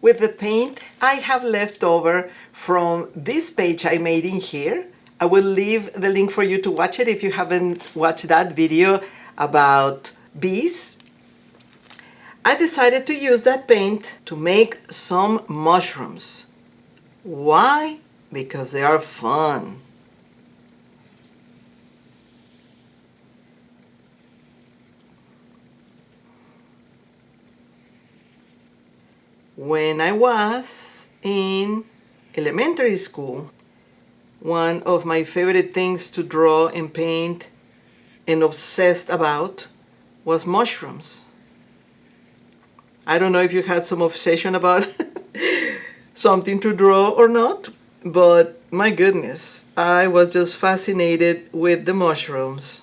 With the paint I have left over from this page I made in here. I will leave the link for you to watch it if you haven't watched that video about bees. I decided to use that paint to make some mushrooms. Why? Because they are fun. When I was in elementary school, one of my favorite things to draw and paint and obsessed about was mushrooms. I don't know if you had some obsession about something to draw or not, but my goodness, I was just fascinated with the mushrooms.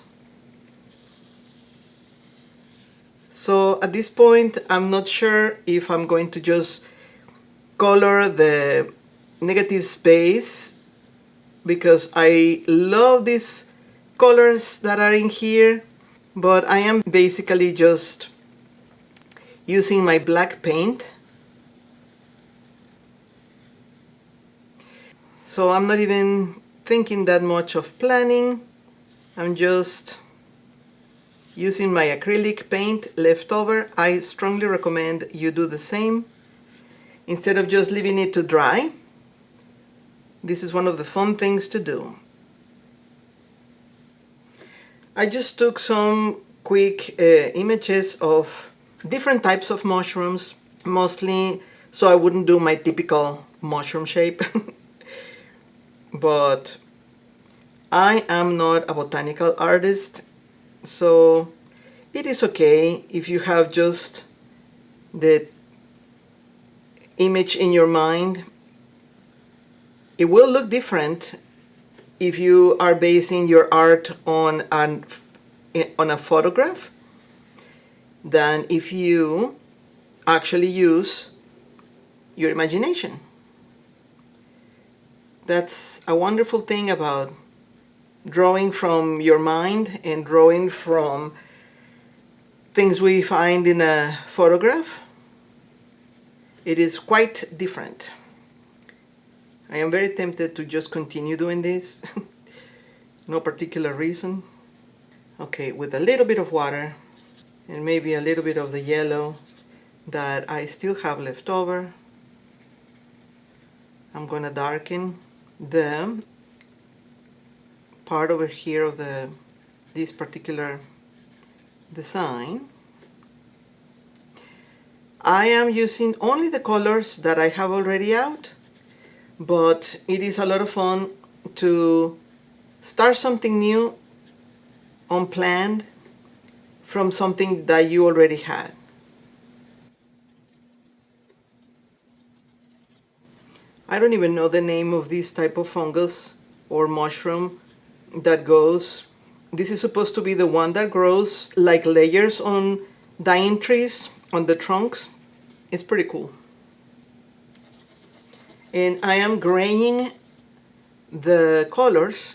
So at this point, I'm not sure if I'm going to just color the negative space because I love these colors that are in here, but I am basically just using my black paint. So I'm not even thinking that much of planning. I'm just using my acrylic paint left over. I strongly recommend you do the same. Instead of just leaving it to dry, this is one of the fun things to do. I just took some quick images of different types of mushrooms, mostly so I wouldn't do my typical mushroom shape. But I am not a botanical artist, so it is okay if you have just the image in your mind. It will look different if you are basing your art on a photograph than if you actually use your imagination. That's a wonderful thing about drawing from your mind and drawing from things we find in a photograph. It is quite different. I am very tempted to just continue doing this. No particular reason. Okay, with a little bit of water and maybe a little bit of the yellow that I still have left over, I'm gonna darken the part over here of this particular design. I am using only the colors that I have already out, but it is a lot of fun to start something new unplanned from something that you already had. I don't even know the name of this type of fungus or mushroom that goes. This is supposed to be the one that grows like layers on dying trees, on the trunks. It's pretty cool. And I am graying the colors,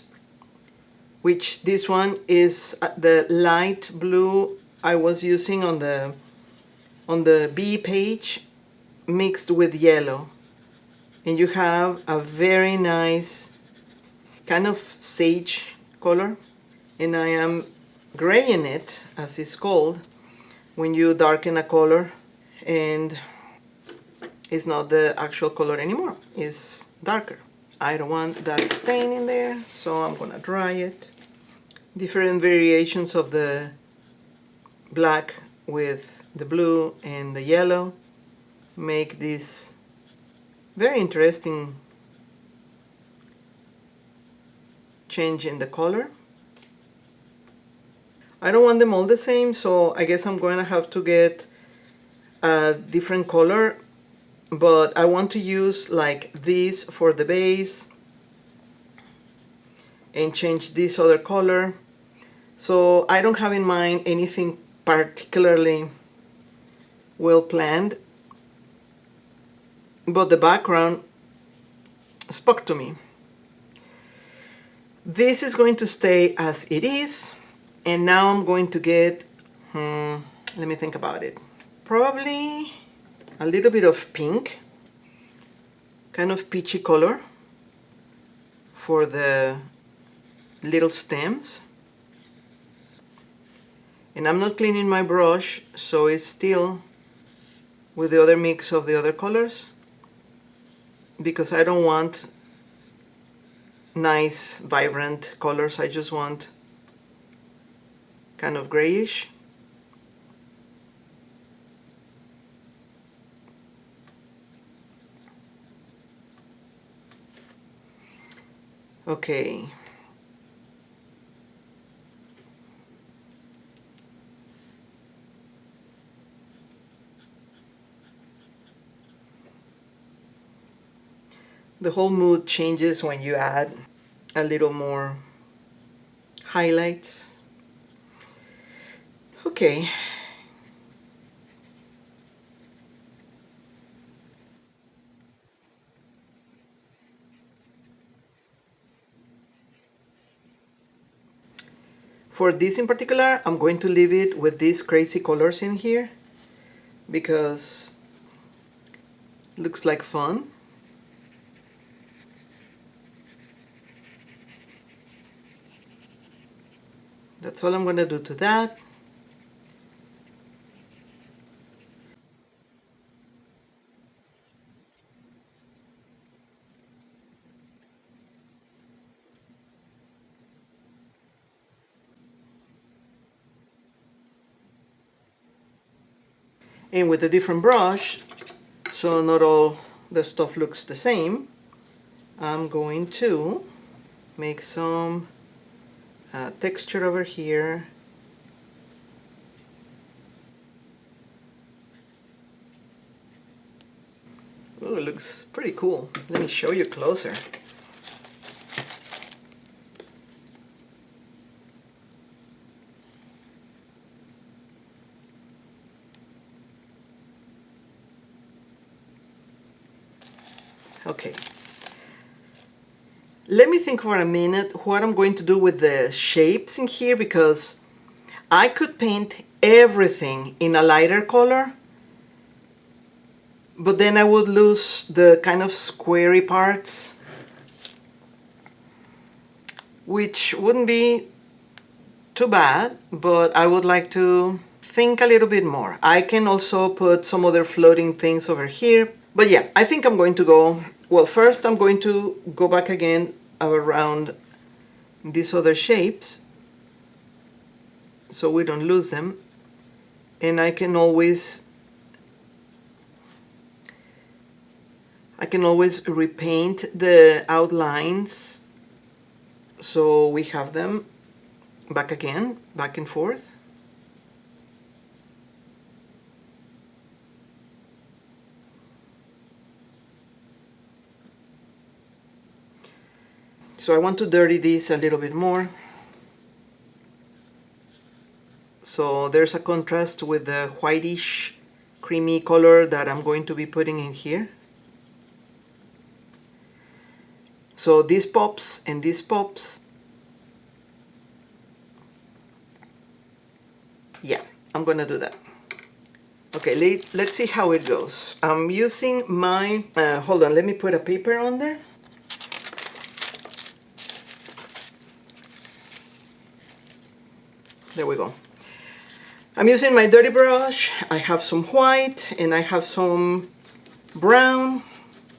which this one is the light blue I was using on the bee page mixed with yellow. And you have a very nice kind of sage color. And I am graying it, as it's called, when you darken a color and it's not the actual color anymore, it's darker. I don't want that stain in there, so I'm gonna dry it. Different variations of the black with the blue and the yellow make this very interesting change in the color. I don't want them all the same, so I guess I'm going to have to get a different color, but I want to use like this for the base and change this other color. So I don't have in mind anything particularly well planned, but the background spoke to me. This is going to stay as it is, and now I'm going to get, let me think about it, probably a little bit of pink. kind of peachy color for the little stems. And I'm not cleaning my brush, so it's still with the other mix of the other colors, because I don't want nice vibrant colors. I just want kind of grayish. Okay. The whole mood changes when you add a little more highlights. Okay. For this in particular, I'm going to leave it with these crazy colors in here because it looks like fun. That's all I'm going to do to that. And with a different brush, so not all the stuff looks the same, I'm going to make some texture over here. Ooh, it looks pretty cool. Let me show you closer. Okay. Let me think for a minute what I'm going to do with the shapes in here, because I could paint everything in a lighter color, but then I would lose the kind of squarey parts, which wouldn't be too bad, but I would like to think a little bit more. I can also put some other floating things over here, but yeah, I think I'm going to go, well, first I'm going to go back again around these other shapes so we don't lose them, and I can always repaint the outlines so we have them back again, back and forth. So I want to dirty this a little bit more, so there's a contrast with the whitish creamy color that I'm going to be putting in here. So this pops and this pops. Yeah, I'm gonna do that. Okay, let's see how it goes. I'm using my, hold on, let me put a paper on there. There we go. I'm using my dirty brush. I have some white and I have some brown,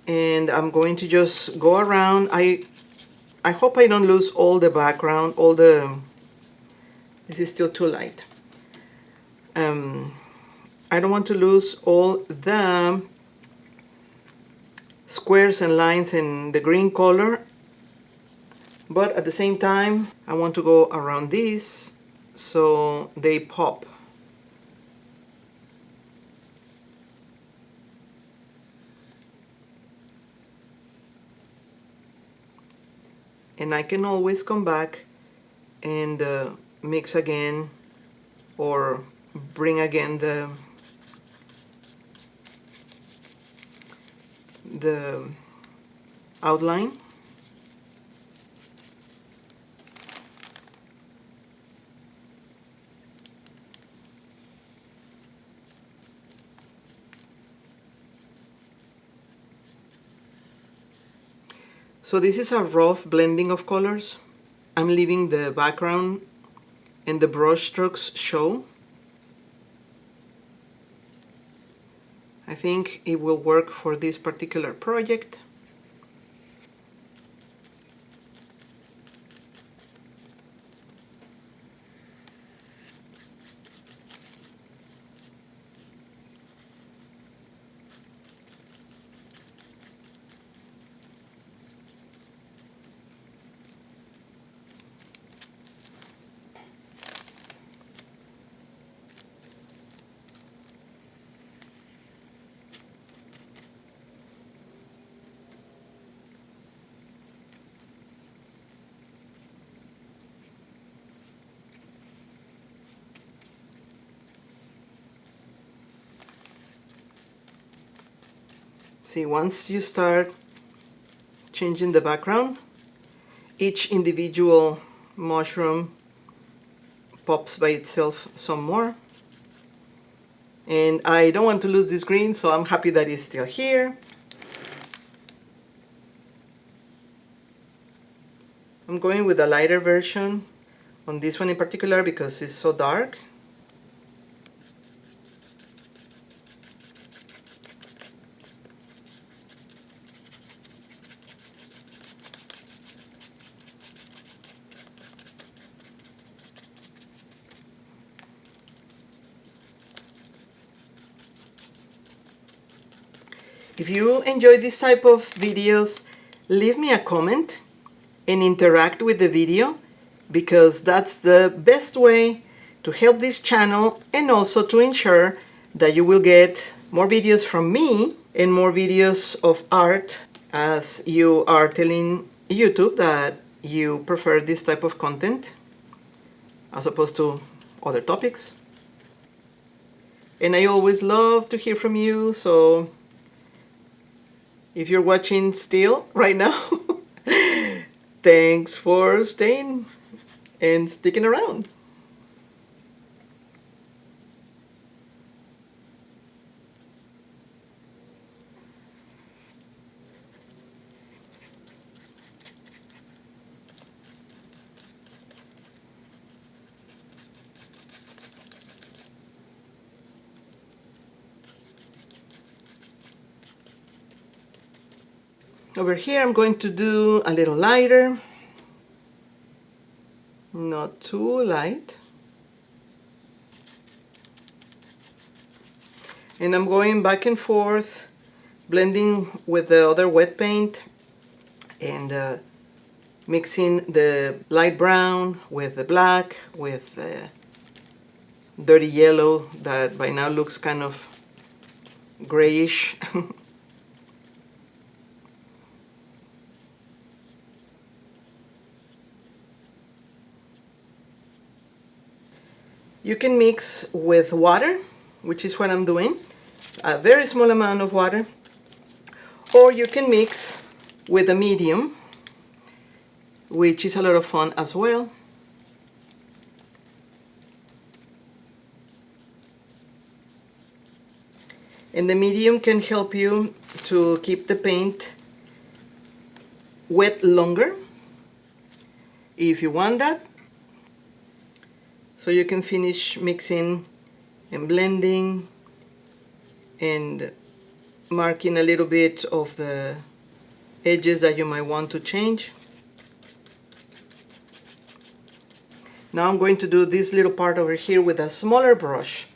and I'm going to just go around. I hope I don't lose all the background, this is still too light. I don't want to lose all the squares and lines in the green color, but at the same time I want to go around these so they pop. And I can always come back and mix again or bring again the outline. So this is a rough blending of colors. I'm leaving the background and the brush strokes show. I think it will work for this particular project. See, once you start changing the background, each individual mushroom pops by itself some more. And I don't want to lose this green, so I'm happy that it's still here. I'm going with a lighter version on this one in particular because it's so dark. If you enjoy this type of videos, leave me a comment and interact with the video, because that's the best way to help this channel and also to ensure that you will get more videos from me and more videos of art, as you are telling YouTube that you prefer this type of content as opposed to other topics. And I always love to hear from you, so if you're watching still right now, thanks for staying and sticking around. Over here I'm going to do a little lighter, not too light. And I'm going back and forth, blending with the other wet paint and mixing the light brown with the black, with the dirty yellow that by now looks kind of grayish. You can mix with water, which is what I'm doing, a very small amount of water, or you can mix with a medium, which is a lot of fun as well. And the medium can help you to keep the paint wet longer, if you want that. So you can finish mixing and blending and marking a little bit of the edges that you might want to change. Now I'm going to do this little part over here with a smaller brush.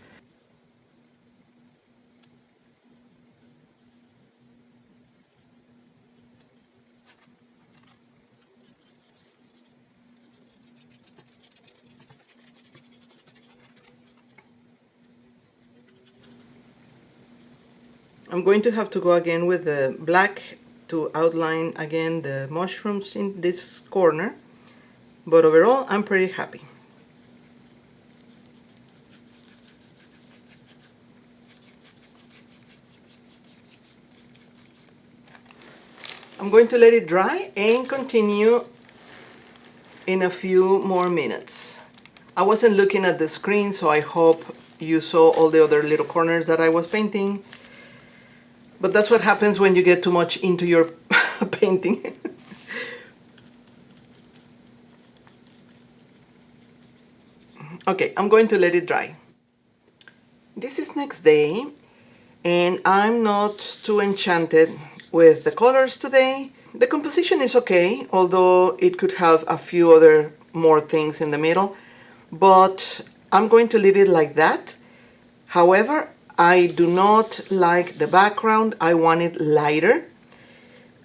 I'm going to have to go again with the black to outline again the mushrooms in this corner, but overall I'm pretty happy. I'm going to let it dry and continue in a few more minutes. I wasn't looking at the screen, so I hope you saw all the other little corners that I was painting. But that's what happens when you get too much into your painting. Okay, I'm going to let it dry. This is next day, and I'm not too enchanted with the colors today. The composition is okay, although it could have a few other more things in the middle, but I'm going to leave it like that. However, I do not like the background. I want it lighter.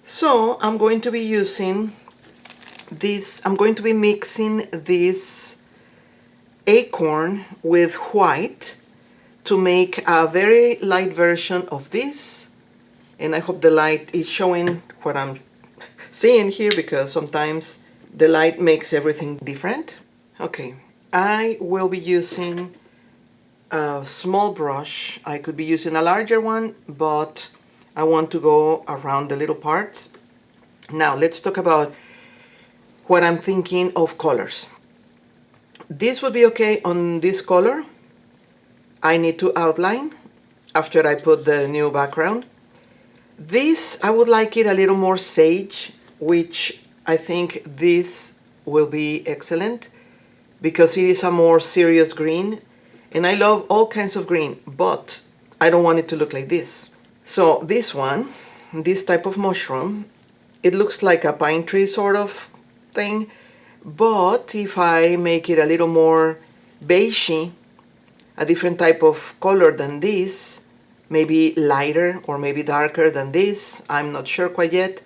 So I'm going to be using this, I'm going to be mixing this acorn with white to make a very light version of this. And I hope the light is showing what I'm seeing here, because sometimes the light makes everything different. Okay, I will be using a small brush. I could be using a larger one, but I want to go around the little parts. Now let's talk about what I'm thinking of colors. This would be okay on this color. I need to outline after I put the new background. This, I would like it a little more sage, which I think this will be excellent because it is a more serious green. And I love all kinds of green, but I don't want it to look like this. So this one, this type of mushroom, it looks like a pine tree sort of thing. But if I make it a little more beigey, a different type of color than this, maybe lighter or maybe darker than this, I'm not sure quite yet,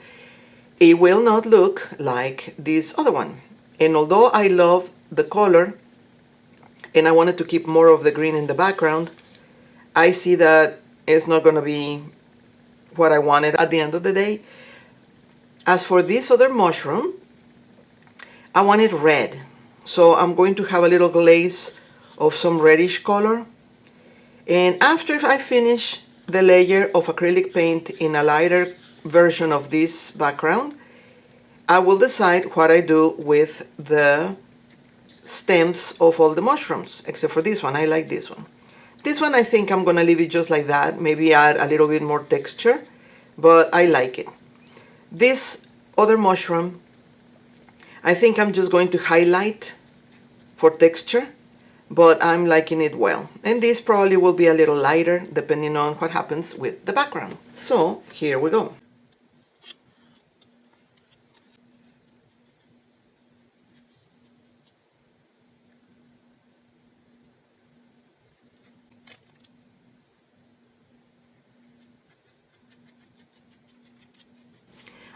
it will not look like this other one. And although I love the color and I wanted to keep more of the green in the background, I see that it's not going to be what I wanted at the end of the day. As for this other mushroom, I want it red. So I'm going to have a little glaze of some reddish color. And after I finish the layer of acrylic paint in a lighter version of this background, I will decide what I do with the stems of all the mushrooms, except for this one. I like this one. This one I think I'm gonna leave it just like that, maybe add a little bit more texture, but I like it. This other mushroom, I think I'm just going to highlight for texture, but I'm liking it well. And this probably will be a little lighter depending on what happens with the background. So here we go.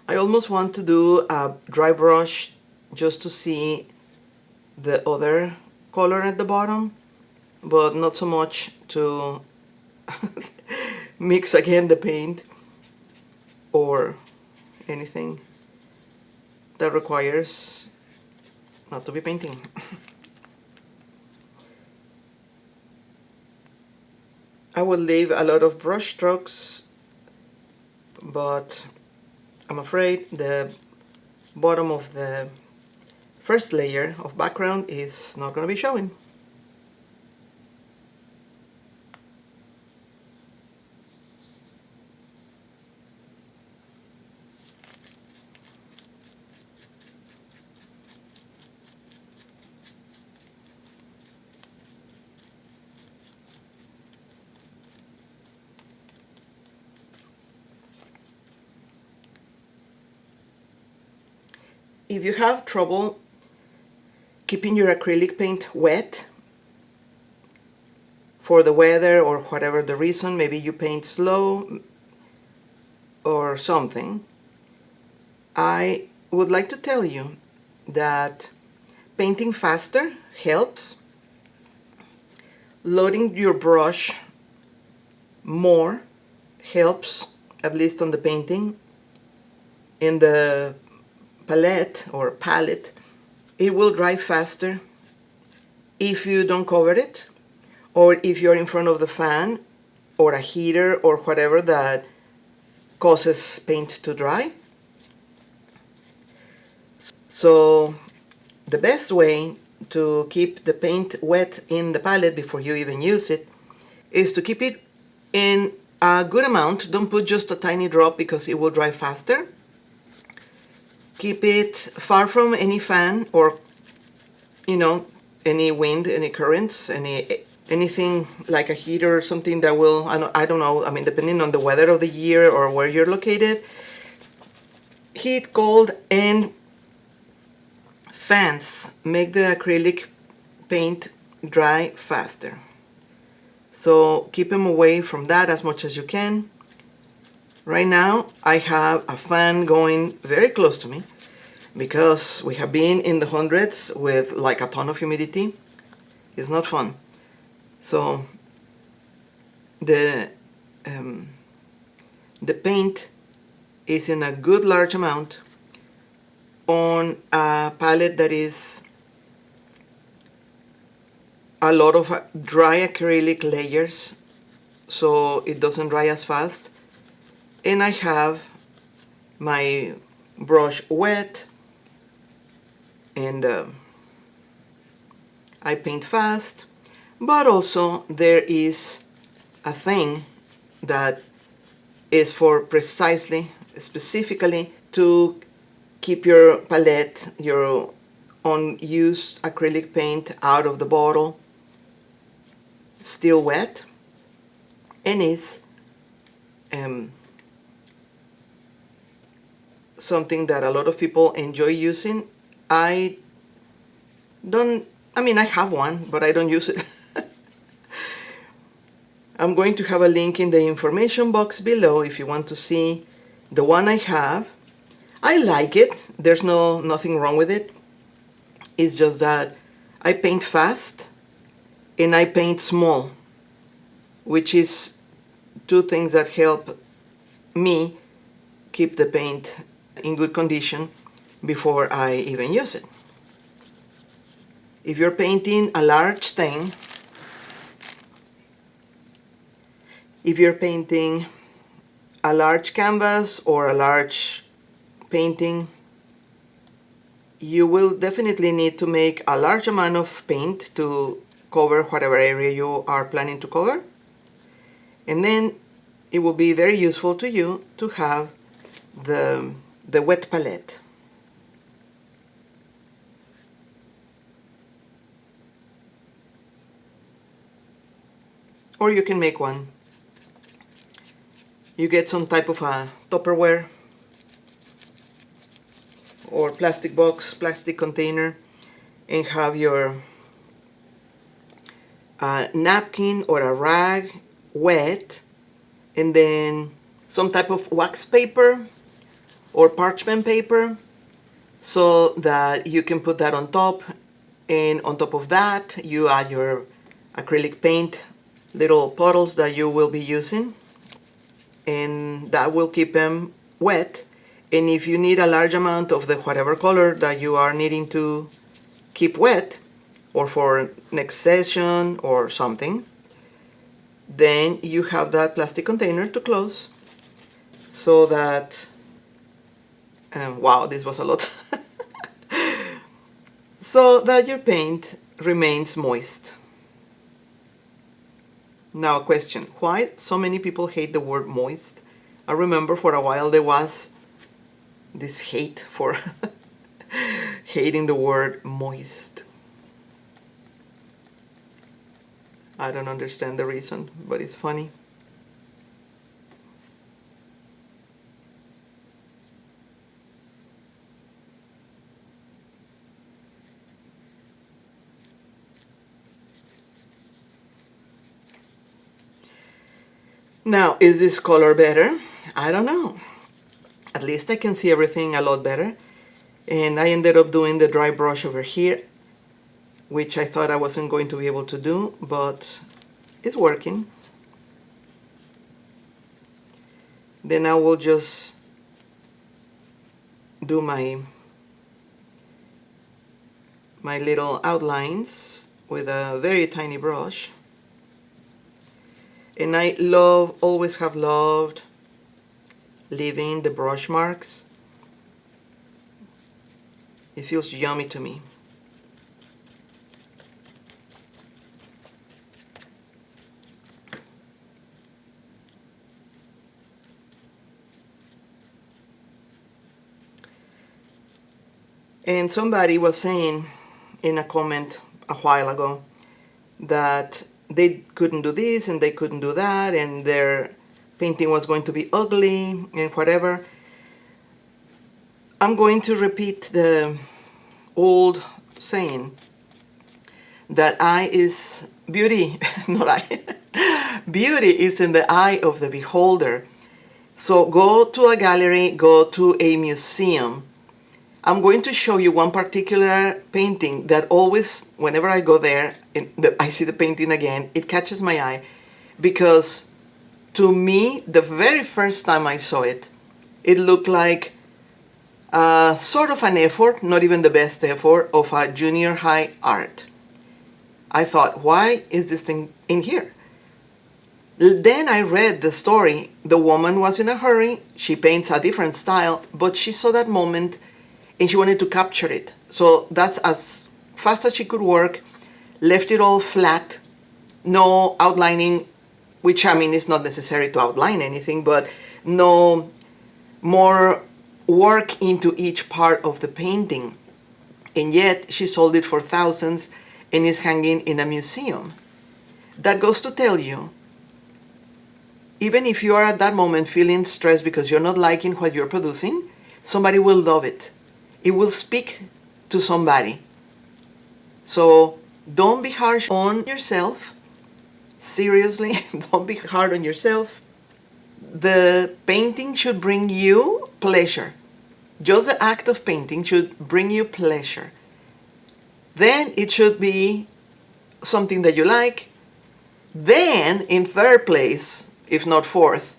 I almost want to do a dry brush just to see the other color at the bottom, but not so much to mix again the paint or anything that requires not to be painting. I will leave a lot of brush strokes, but I'm afraid the bottom of the first layer of background is not going to be showing. If you have trouble keeping your acrylic paint wet for the weather or whatever the reason, maybe you paint slow or something, I would like to tell you that painting faster helps. Loading your brush more helps, at least on the painting. In the palette or palette, it will dry faster if you don't cover it, or if you're in front of the fan or a heater or whatever that causes paint to dry. So the best way to keep the paint wet in the palette before you even use it is to keep it in a good amount. Don't put just a tiny drop because it will dry faster. Keep it far from any fan or, any wind, any currents, anything like a heater or something that will, I don't know, I mean, depending on the weather of the year or where you're located, heat, cold, and fans make the acrylic paint dry faster. So keep them away from that as much as you can. Right now, I have a fan going very close to me because we have been in the hundreds with like a ton of humidity. It's not fun. So the paint is in a good large amount on a palette that is a lot of dry acrylic layers, so it doesn't dry as fast. And I have my brush wet, and I paint fast, but also there is a thing that is for specifically to keep your palette, your unused acrylic paint out of the bottle, still wet, and is something that a lot of people enjoy using. I have one, but I don't use it. I'm going to have a link in the information box below if you want to see the one I have. I like it. There's nothing wrong with it. It's just that I paint fast and I paint small, which is two things that help me keep the paint in good condition before I even use it. If you're painting a large thing, if you're painting a large canvas or a large painting, you will definitely need to make a large amount of paint to cover whatever area you are planning to cover. And then it will be very useful to you to have the wet palette. Or you can make one. You get some type of a Tupperware or plastic box, plastic container, and have your napkin or a rag wet, and then some type of wax paper or parchment paper so that you can put that on top, and on top of that you add your acrylic paint, little puddles that you will be using, and that will keep them wet. And if you need a large amount of the whatever color that you are needing to keep wet, or for next session or something, then you have that plastic container to close so that, wow, this was a lot, so that your paint remains moist. Now a question, why so many people hate the word moist? I remember for a while there was this hate for hating the word moist. I don't understand the reason, but it's funny. Now, is this color better? I don't know. At least I can see everything a lot better. And I ended up doing the dry brush over here, which I thought I wasn't going to be able to do, but it's working. Then I will just do my little outlines with a very tiny brush. And I always have loved leaving the brush marks. It feels yummy to me. And somebody was saying in a comment a while ago that they couldn't do this and they couldn't do that, and their painting was going to be ugly and whatever. I'm going to repeat the old saying that eye is beauty, not eye. Beauty is in the eye of the beholder. So go to a gallery, go to a museum. I'm going to show you one particular painting that always, whenever I go there, I see the painting again, it catches my eye, because to me, the very first time I saw it, it looked like sort of an effort, not even the best effort, of a junior high art. I thought, why is this thing in here? Then I read the story. The woman was in a hurry. She paints a different style, but she saw that moment and she wanted to capture it. So that's as fast as she could work, left it all flat, no outlining, which I mean is not necessary to outline anything, but no more work into each part of the painting. And yet she sold it for thousands and is hanging in a museum. That goes to tell you, even if you are at that moment feeling stressed because you're not liking what you're producing, somebody will love it. It will speak to somebody. So don't be harsh on yourself. Seriously, don't be hard on yourself. The painting should bring you pleasure. Just the act of painting should bring you pleasure. Then it should be something that you like. Then, in third place, if not fourth,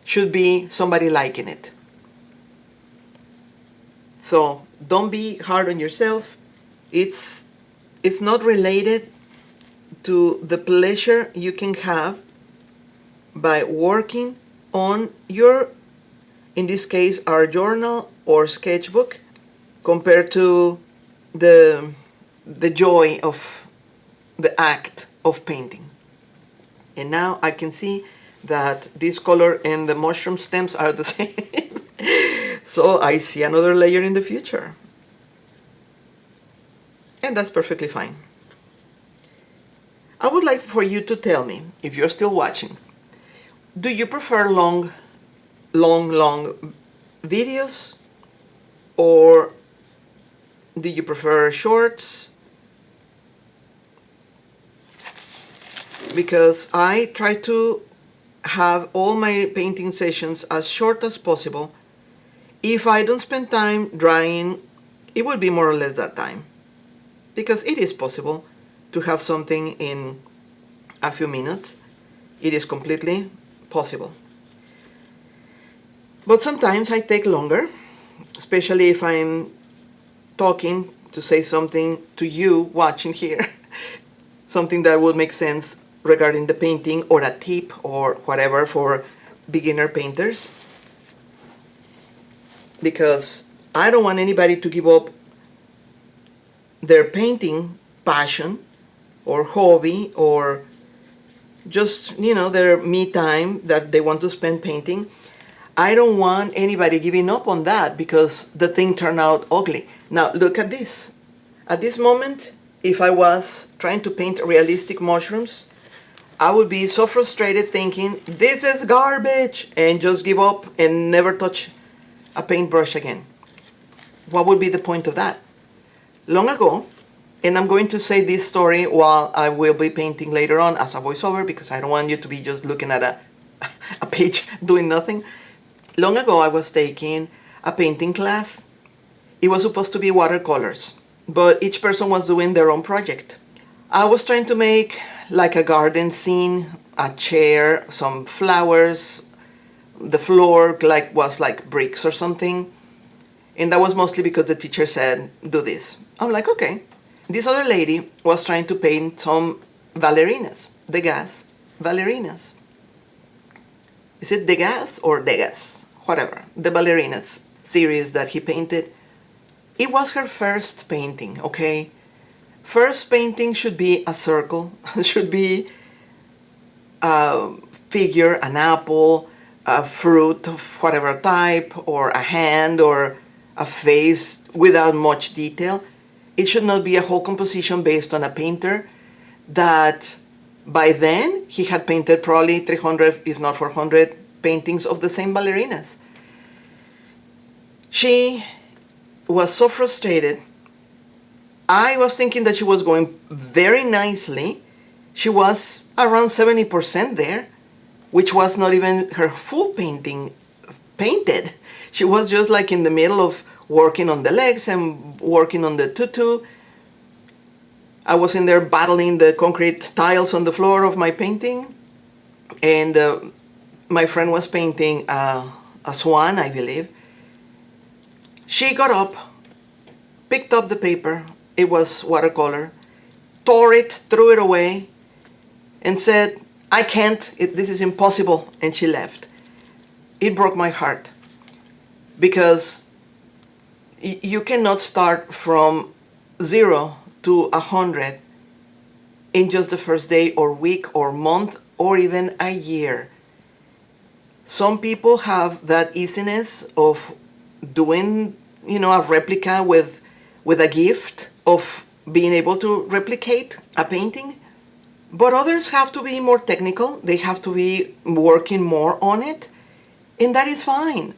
should be somebody liking it. So don't be hard on yourself. It's not related to the pleasure you can have by working on your, in this case, our journal or sketchbook, compared to the joy of the act of painting. And now I can see that this color and the mushroom stems are the same. So I see another layer in the future. And that's perfectly fine. I would like for you to tell me, if you're still watching, do you prefer long videos, or do you prefer shorts? Because I try to have all my painting sessions as short as possible. If I don't spend time drying, it will be more or less that time, because it is possible to have something in a few minutes. It is completely possible. But sometimes I take longer, especially if I'm talking to say something to you watching here, something that would make sense regarding the painting, or a tip or whatever for beginner painters. Because I don't want anybody to give up their painting passion or hobby, or just, their me time that they want to spend painting. I don't want anybody giving up on that because the thing turned out ugly. Now look at this. At this moment, if I was trying to paint realistic mushrooms, I would be so frustrated thinking, this is garbage, and just give up and never touch a paintbrush again. What would be the point of that? Long ago, and I'm going to say this story while I will be painting later on as a voiceover, because I don't want you to be just looking at a page doing nothing. Long ago, I was taking a painting class. It was supposed to be watercolors, but each person was doing their own project. I was trying to make like a garden scene, a chair, some flowers, the floor was like bricks or something. And that was mostly because the teacher said, do this. I'm like, okay. This other lady was trying to paint some ballerinas, Degas ballerinas. Is it Degas or Degas? Whatever. The ballerinas series that he painted. It was her first painting, okay? First painting should be a circle, should be a figure, an apple, a fruit of whatever type, or a hand, or a face without much detail. It should not be a whole composition based on a painter that by then he had painted probably 300, if not 400 paintings of the same ballerinas. She was so frustrated. I was thinking that she was going very nicely. She was around 70% there, which was not even her full painting painted. She was just like in the middle of working on the legs and working on the tutu. I was in there battling the concrete tiles on the floor of my painting, and my friend was painting a swan, I believe. She got up, picked up the paper, it was watercolor, tore it, threw it away, and said, I can't, this is impossible, and she left. It broke my heart, because you cannot start from 0 to 100 in just the first day or week or month or even a year. Some people have that easiness of doing, a replica with a gift of being able to replicate a painting. But others have to be more technical. They have to be working more on it. And that is fine.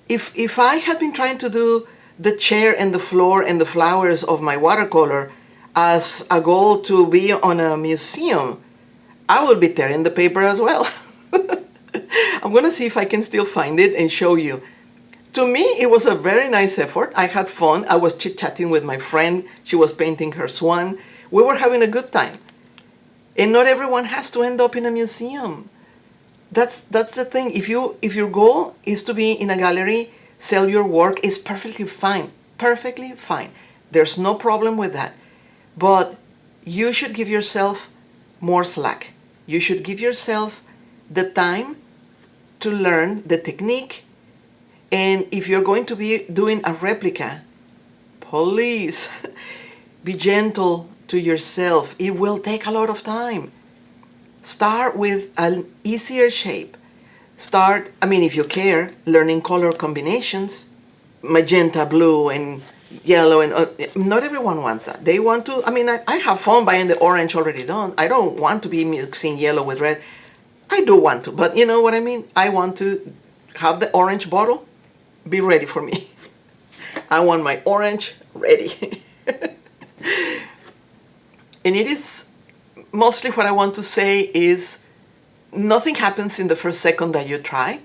If I had been trying to do the chair and the floor and the flowers of my watercolor as a goal to be on a museum, I would be tearing the paper as well. I'm going to see if I can still find it and show you. To me, it was a very nice effort. I had fun. I was chit-chatting with my friend. She was painting her swan. We were having a good time. And not everyone has to end up in a museum. That's the thing. If your goal is to be in a gallery, sell your work, is perfectly fine. Perfectly fine. There's no problem with that. But you should give yourself more slack. You should give yourself the time to learn the technique. And if you're going to be doing a replica, please be gentle to yourself. It will take a lot of time. Start with an easier shape. If you care, learning color combinations, magenta, blue, and yellow, and not everyone wants that. They want to, I have fun buying the orange already done. I don't want to be mixing yellow with red. I do want to, but you know what I mean? I want to have the orange bottle be ready for me. I want my orange ready. And it is mostly what I want to say is nothing happens in the first second that you try.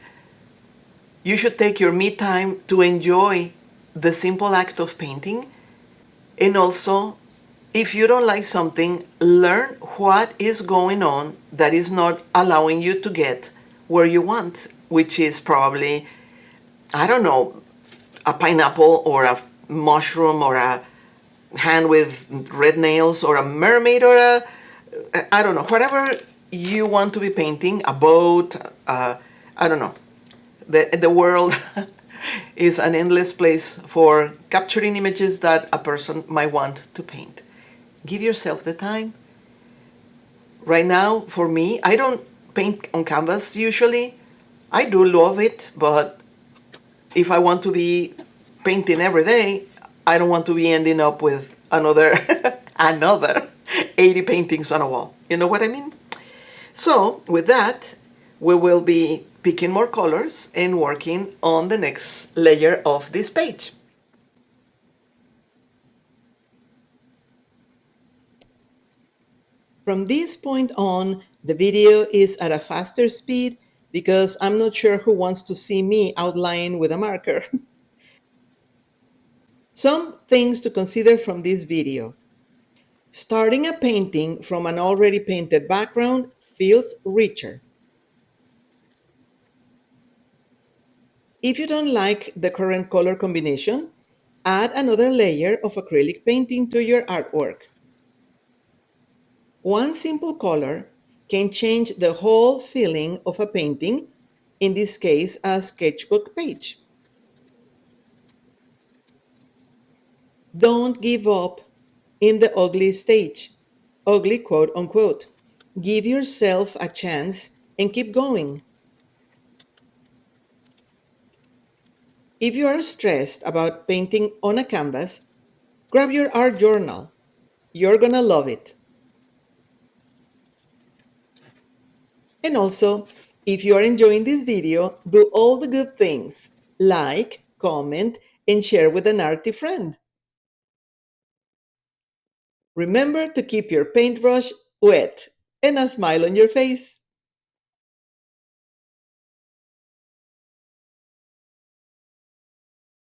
You should take your me time to enjoy the simple act of painting. And also, if you don't like something, learn what is going on that is not allowing you to get where you want, which is probably, I don't know, a pineapple or a mushroom or a hand with red nails or a mermaid or I don't know, whatever you want to be painting, a boat, I don't know. The world is an endless place for capturing images that a person might want to paint. Give yourself the time. Right now, for me, I don't paint on canvas usually. I do love it, but if I want to be painting every day, I don't want to be ending up with another 80 paintings on a wall. You know what I mean? So with that, we will be picking more colors and working on the next layer of this page. From this point on, the video is at a faster speed because I'm not sure who wants to see me outline with a marker. Some things to consider from this video. Starting a painting from an already painted background feels richer. If you don't like the current color combination, add another layer of acrylic painting to your artwork. One simple color can change the whole feeling of a painting, in this case, a sketchbook page. Don't give up in the ugly stage, ugly quote unquote. Give yourself a chance and keep going. If you are stressed about painting on a canvas, Grab your art journal. You're gonna love it. And also, if you are enjoying this video, do all the good things. Like, comment, and share with an arty friend. Remember to keep your paintbrush wet and a smile on your face.